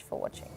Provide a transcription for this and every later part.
for watching.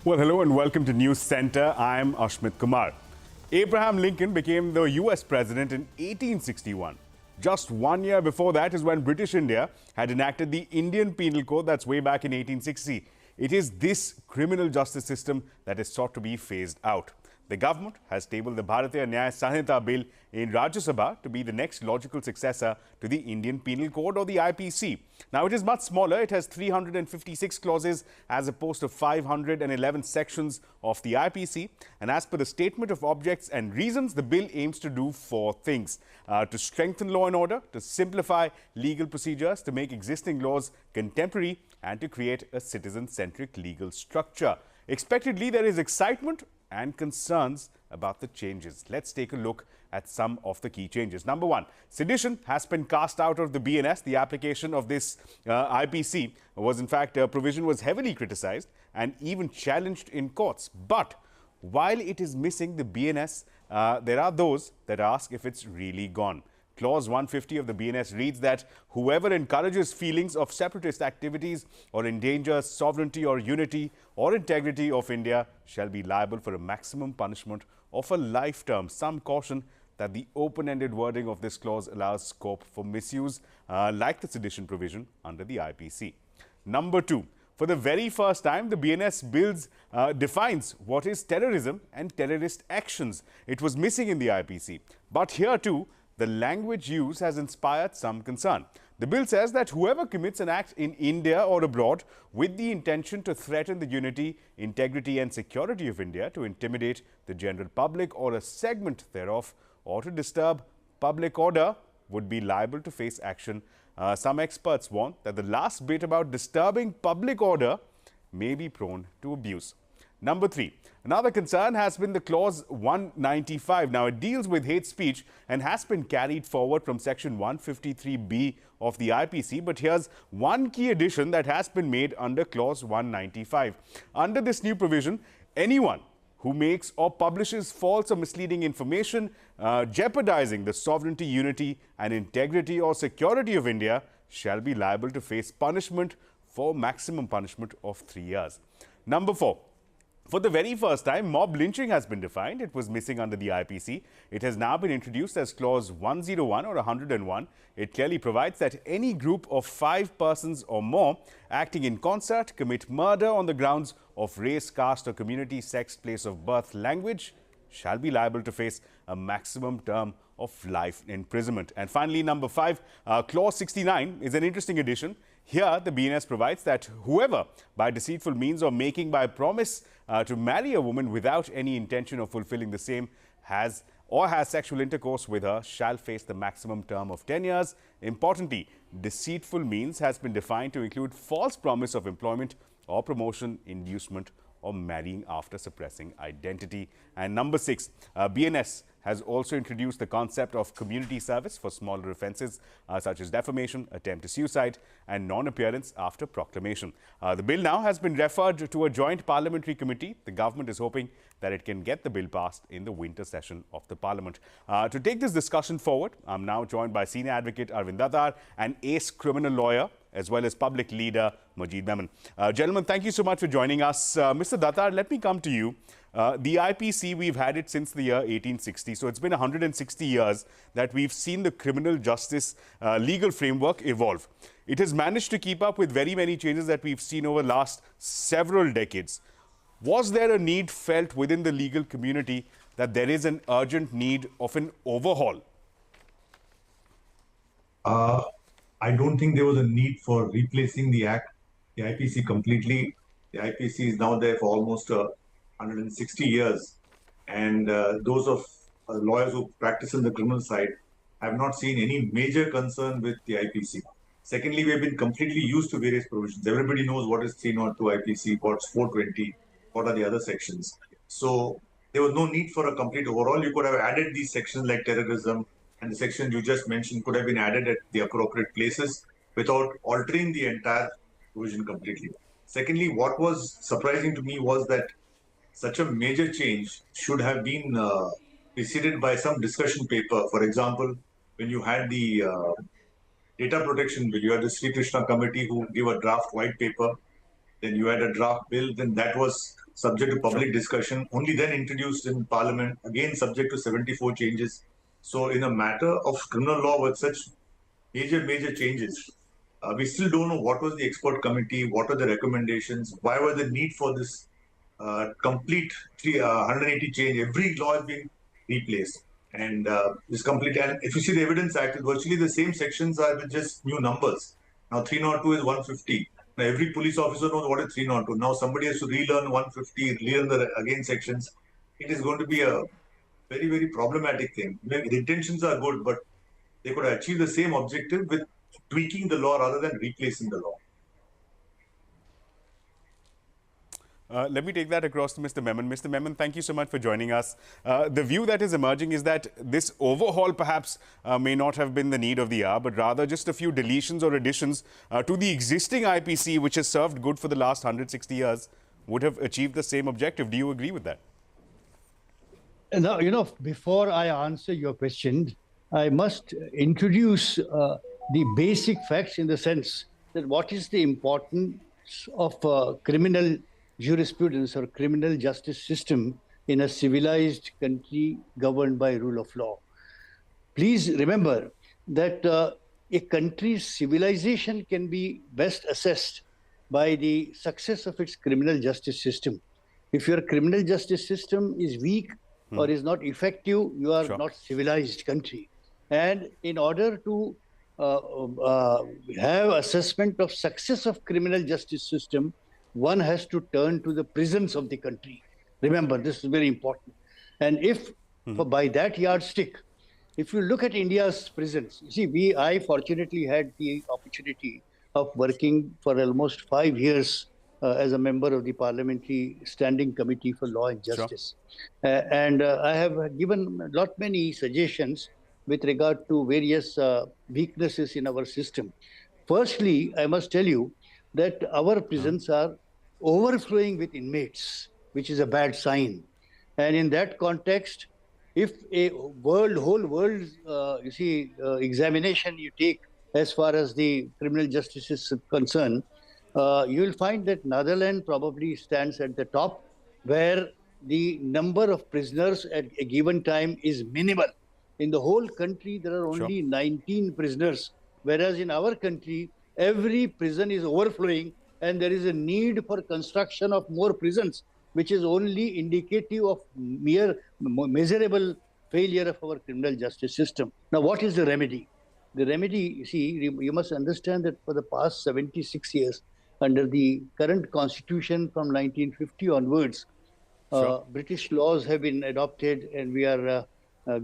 Well, hello and welcome to Newscentre. I'm Ashmit Kumar. Abraham Lincoln became the US president in 1861. Just 1 year before that is when British India had enacted the Indian Penal Code, that's way back in 1860. It is this criminal justice system that is sought to be phased out. The government has tabled the Bharatiya Nyaya Sanhita Bill in Rajya Sabha to be the next logical successor to the Indian Penal Code, or the IPC. Now, it is much smaller. It has 356 clauses as opposed to 511 sections of the IPC. And as per the statement of objects and reasons, the bill aims to do four things: to strengthen law and order, to simplify legal procedures, to make existing laws contemporary, and to create a citizen-centric legal structure. Expectedly, there is excitement and concerns about the changes. Let's take a look at some of the key changes. Number one, sedition has been cast out of the BNS. The application of this IPC was, in fact, a provision was heavily criticized and even challenged in courts. But while it is missing the BNS, there are those that ask if it's really gone. Clause 150 of the BNS reads that whoever encourages feelings of separatist activities or endangers sovereignty or unity or integrity of India shall be liable for a maximum punishment of a life term. Some caution that the open-ended wording of this clause allows scope for misuse, like the sedition provision under the IPC. Number 2. For the very first time, the BNS bills defines what is terrorism and terrorist actions. It was missing in the IPC. But here too, the language used has inspired some concern. The bill says that whoever commits an act in India or abroad with the intention to threaten the unity, integrity and security of India, to intimidate the general public or a segment thereof, or to disturb public order, would be liable to face action. Some experts warn that the last bit about disturbing public order may be prone to abuse. Number 3. Another concern has been the clause 195. Now, it deals with hate speech and has been carried forward from section 153B of the IPC. But here's one key addition that has been made under clause 195. Under this new provision, anyone who makes or publishes false or misleading information jeopardizing the sovereignty, unity and integrity or security of India shall be liable to face punishment for maximum punishment of 3 years. Number 4. For the very first time, mob lynching has been defined. It was missing under the IPC. It has now been introduced as clause 101 or 101. It clearly provides that any group of 5 persons or more acting in concert commit murder on the grounds of race, caste or community, sex, place of birth, language shall be liable to face a maximum term of life imprisonment. And finally, number 5, clause 69 is an interesting addition. Here, the BNS provides that whoever, by deceitful means or making by promise to marry a woman without any intention of fulfilling the same, has sexual intercourse with her, shall face the maximum term of 10 years. Importantly, deceitful means has been defined to include false promise of employment or promotion, inducement, or marrying after suppressing identity. And number 6, BNS has also introduced the concept of community service for smaller offences such as defamation, attempt to suicide and non-appearance after proclamation. The bill now has been referred to a joint parliamentary committee. The government is hoping that it can get the bill passed in the winter session of the parliament. To take this discussion forward, I'm now joined by senior advocate Arvind Datar and ace criminal lawyer as well as public leader Majeed Memon. Gentlemen, thank you so much for joining us. Mr. Datar, let me come to you. The IPC, we've had it since the year 1860. So it's been 160 years that we've seen the criminal justice legal framework evolve. It has managed to keep up with very many changes that we've seen over the last several decades. Was there a need felt within the legal community that there is an urgent need of an overhaul? I don't think there was a need for replacing the Act, the IPC completely. The IPC is now there for almost 160 years. And those of lawyers who practice in the criminal side have not seen any major concern with the IPC. Secondly, we have been completely used to various provisions. Everybody knows what is 302 IPC, what's 420, what are the other sections. So there was no need for a complete overhaul. You could have added these sections like terrorism, and the section you just mentioned could have been added at the appropriate places without altering the entire provision completely. Secondly, what was surprising to me was that such a major change should have been preceded by some discussion paper. For example, when you had the data protection bill, you had the Sri Krishna committee who gave a draft white paper, then you had a draft bill, then that was subject to public discussion, only then introduced in Parliament, again subject to 74 changes. So in a matter of criminal law with such major changes, we still don't know what was the expert committee, what are the recommendations, why was the need for this complete 180 change. Every law is being replaced. And this complete, and if you see the Evidence Act, virtually the same sections are with just new numbers. Now 302 is 150. Now every police officer knows what is 302. Now somebody has to relearn 150, relearn the again sections. It is going to be a very problematic thing. The intentions are good, but they could achieve the same objective with tweaking the law rather than replacing the law. Let me take that across to Mr. Memon. Mr. Memon, thank you so much for joining us. The view that is emerging is that this overhaul perhaps may not have been the need of the hour, but rather just a few deletions or additions to the existing IPC, which has served good for the last 160 years, would have achieved the same objective. Do you agree with that? Now, before I answer your question, I must introduce the basic facts in the sense that what is the importance of criminal jurisprudence or criminal justice system in a civilized country governed by rule of law. Please remember that a country's civilization can be best assessed by the success of its criminal justice system. If your criminal justice system is weak or is not effective, you are not civilized country. And in order to have assessment of success of criminal justice system, one has to turn to the prisons of the country. Remember, this is very important. And if by that yardstick, if you look at India's prisons, you see, I fortunately had the opportunity of working for almost 5 years as a member of the Parliamentary Standing Committee for Law and Justice. And I have given many suggestions with regard to various weaknesses in our system. Firstly, I must tell you that our prisons are overflowing with inmates, which is a bad sign. And in that context, if a whole world, examination you take as far as the criminal justice is concerned, you will find that Netherlands probably stands at the top, where the number of prisoners at a given time is minimal. In the whole country, there are only 19 prisoners, whereas in our country, every prison is overflowing, and there is a need for construction of more prisons, which is only indicative of miserable failure of our criminal justice system. Now, what is the remedy? The remedy, you must understand that for the past 76 years, under the current constitution from 1950 onwards, British laws have been adopted, and we are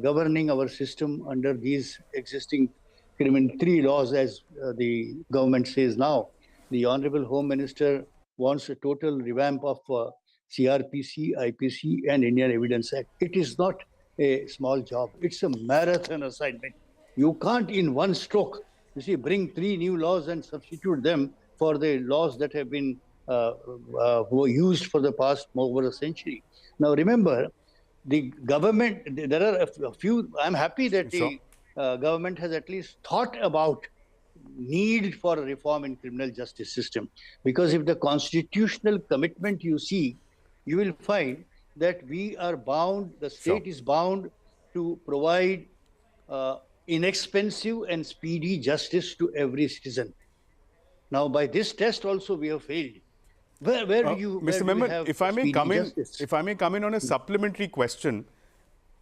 governing our system under these existing criminal 3 laws, as the government says now. The Honorable Home Minister wants a total revamp of CRPC, IPC, and Indian Evidence Act. It is not a small job. It's a marathon assignment. You can't in one stroke, bring 3 new laws and substitute them for the laws that have been were used for the past over a century. Now, remember, the government, there are a few, I'm happy that the government has at least thought about need for a reform in criminal justice system. Because if the constitutional commitment you see, you will find that we are bound, the state is bound to provide inexpensive and speedy justice to every citizen. Now, by this test also we have failed. Where do you, Mr. Memon, if I may come in on a supplementary question.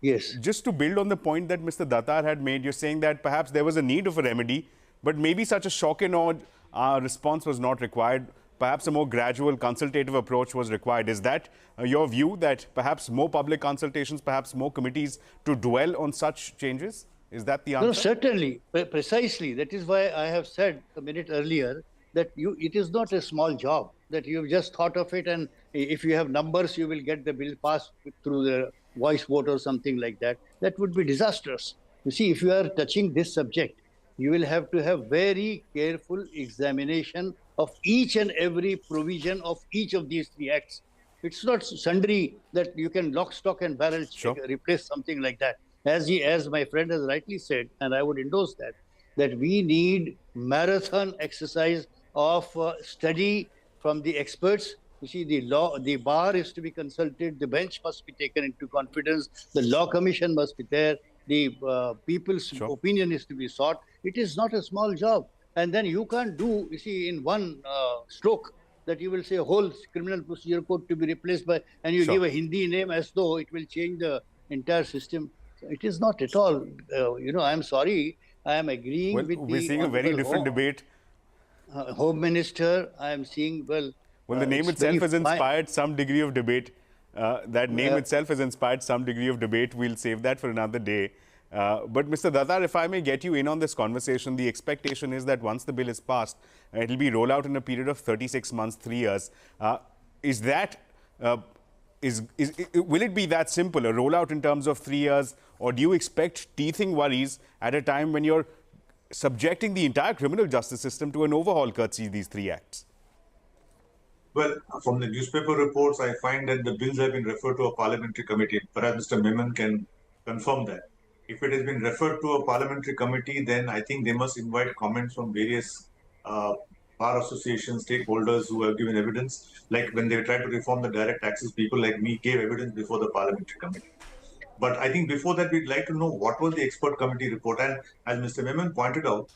Yes. Just to build on the point that Mr. Datar had made, you're saying that perhaps there was a need of a remedy, but maybe such a shock and awe response was not required. Perhaps a more gradual consultative approach was required. Is that your view, that perhaps more public consultations, perhaps more committees to dwell on such changes? Is that the answer? No, certainly, precisely. That is why I have said a minute earlier that it is not a small job, that you've just thought of it, and if you have numbers, you will get the bill passed through the voice vote or something like that. That would be disastrous. You see, if you are touching this subject, you will have to have very careful examination of each and every provision of each of these 3 acts. It's not sundry that you can lock, stock and barrel replace something like that. As my friend has rightly said, and I would endorse that we need marathon exercise of study from the experts. You see, the bar is to be consulted, the bench must be taken into confidence, the law commission must be there, the people's opinion is to be sought. It is not a small job. And then you can't do, in one stroke, that you will say a whole criminal procedure code to be replaced by, and you give a Hindi name as though it will change the entire system. It is not at all. I'm sorry. I am agreeing with we're seeing a very different debate. Home Minister, I am seeing, well, the name itself has inspired some degree of debate. That name itself has inspired some degree of debate. We'll save that for another day. But Mr. Datar, if I may get you in on this conversation, the expectation is that once the bill is passed, it will be rolled out in a period of 36 months, 3 years. Will it be that simple, a rollout in terms of 3 years, or do you expect teething worries at a time when you're subjecting the entire criminal justice system to an overhaul courtesy these 3 acts? Well, from the newspaper reports, I find that the bills have been referred to a parliamentary committee. Perhaps Mr. Memon can confirm that. If it has been referred to a parliamentary committee, then I think they must invite comments from various uh, bar association stakeholders who have given evidence. Like when they tried to reform the direct taxes, people like me gave evidence before the parliamentary committee. But I think before that, we'd like to know what was the expert committee report. And as Mr. Memon pointed out,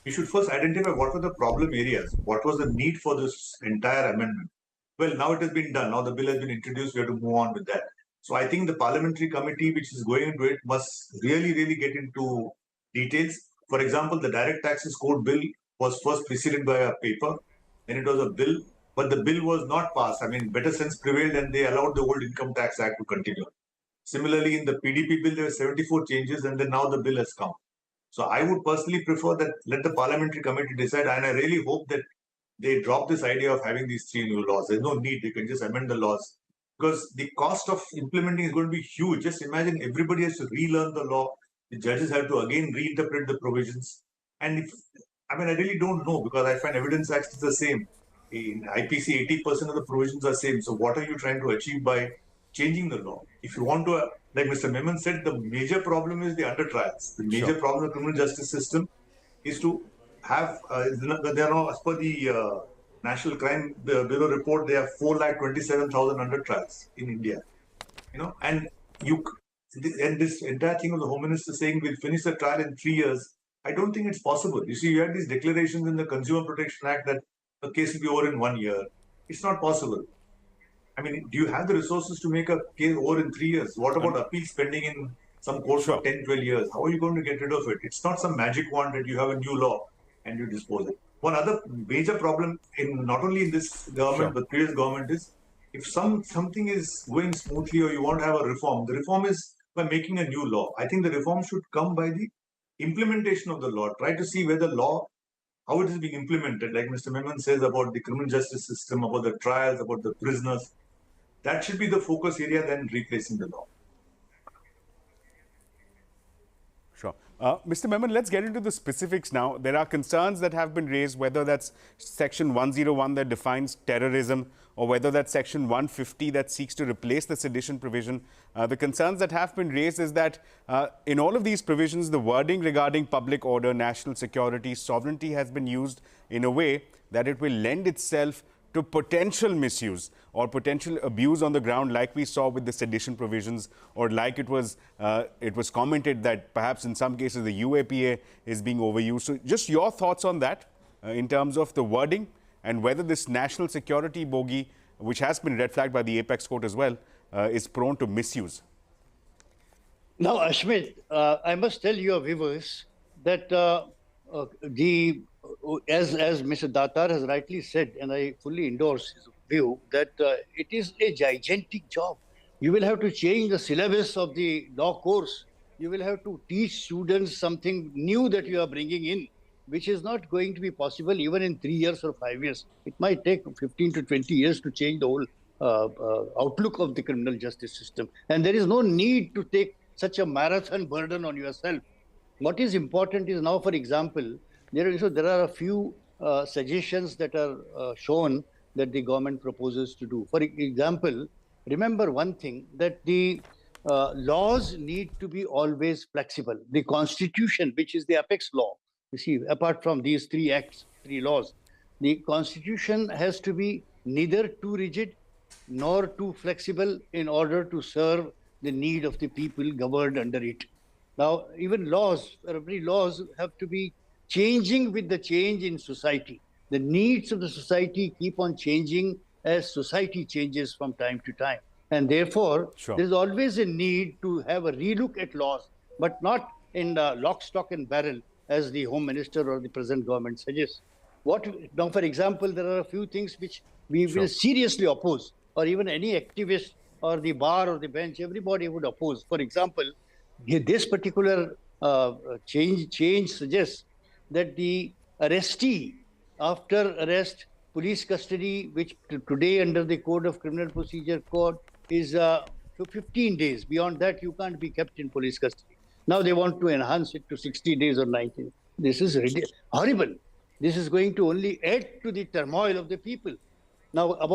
we should first identify what were the problem areas, what was the need for this entire amendment. Well, now it has been done. Now the bill has been introduced. We have to move on with that. So I think the parliamentary committee which is going into it must really get into details. For example, the direct taxes code bill was first preceded by a paper, then it was a bill, but the bill was not passed. I mean, better sense prevailed and they allowed the old Income Tax Act to continue. Similarly, in the PDP bill, there were 74 changes and then now the bill has come. So I would personally prefer that let the parliamentary committee decide, and I really hope that they drop this idea of having these three new laws. There's no need. They can just amend the laws because the cost of implementing is going to be huge. Just imagine everybody has to relearn the law. The judges have to again reinterpret the provisions. And if, I mean, I really don't know because I find Evidence Act is the same. In IPC, 80% of the provisions are same. So what are you trying to achieve by changing the law? If you want to, like Mr. Memon said, the major problem is the under trials. The major problem of the criminal justice system is to have, there are now, as per the National Crime Bureau report, there are 4,27,000 under trials in India. You know, and this entire thing of the Home Minister saying we'll finish the trial in 3 years, I don't think it's possible. You see, you had these declarations in the Consumer Protection Act that a case will be over in 1 year. It's not possible. I mean, do you have the resources to make a case over in 3 years? What about appeals pending in some court for 10, 12 years? How are you going to get rid of it? It's not some magic wand that you have a new law and you dispose it. One other major problem in not only in this government but previous government is if something is going smoothly or you want to have a reform, the reform is by making a new law. I think the reform should come by the implementation of the law. Try to see where the law, how it is being implemented, like Mr. Memon says about the criminal justice system, about the trials, about the prisoners. That should be the focus area than replacing the law. Sure. Mr. Memon, let's get into the specifics now. There are concerns that have been raised, whether that's Section 101 that defines terrorism or whether that's Section 150 that seeks to replace the sedition provision. The concerns that have been raised is that in all of these provisions, the wording regarding public order, national security, sovereignty has been used in a way that it will lend itself to potential misuse or potential abuse on the ground, like we saw with the sedition provisions, or like it was commented that perhaps in some cases the UAPA is being overused. So just your thoughts on that in terms of the wording and whether this national security bogey, which has been red flagged by the Apex Court as well, is prone to misuse. Now, Ashmit, I must tell your viewers that as Mr. Datar has rightly said, and I fully endorse his view, that it is a gigantic job. You will have to change the syllabus of the law course. You will have to teach students something new that you are bringing in, which is not going to be possible even in 3 years or 5 years. It might take 15 to 20 years to change the whole outlook of the criminal justice system. And there is no need to take such a marathon burden on yourself. What is important is now, for example, there are a few suggestions that are shown that the government proposes to do. For example, remember one thing, that the laws need to be always flexible. The Constitution, which is the apex law, you see, apart from these three acts, three laws, the Constitution has to be neither too rigid nor too flexible in order to serve the need of the people governed under it. Now, even laws, every laws have to be changing with the change in society. The needs of the society keep on changing as society changes from time to time. And therefore, there's always a need to have a relook at laws, but not in lock, stock and barrel, as the Home Minister or the present government suggests. Now, for example, there are a few things which we will seriously oppose, or even any activist or the bar or the bench, everybody would oppose. For example, this particular change suggests that the arrestee, after arrest, police custody, which today under the Code of Criminal Procedure Code is 15 days. Beyond that, you can't be kept in police custody. Now they want to enhance it to 60 days or 90. This is horrible. This is going to only add to the turmoil of the people. Now, about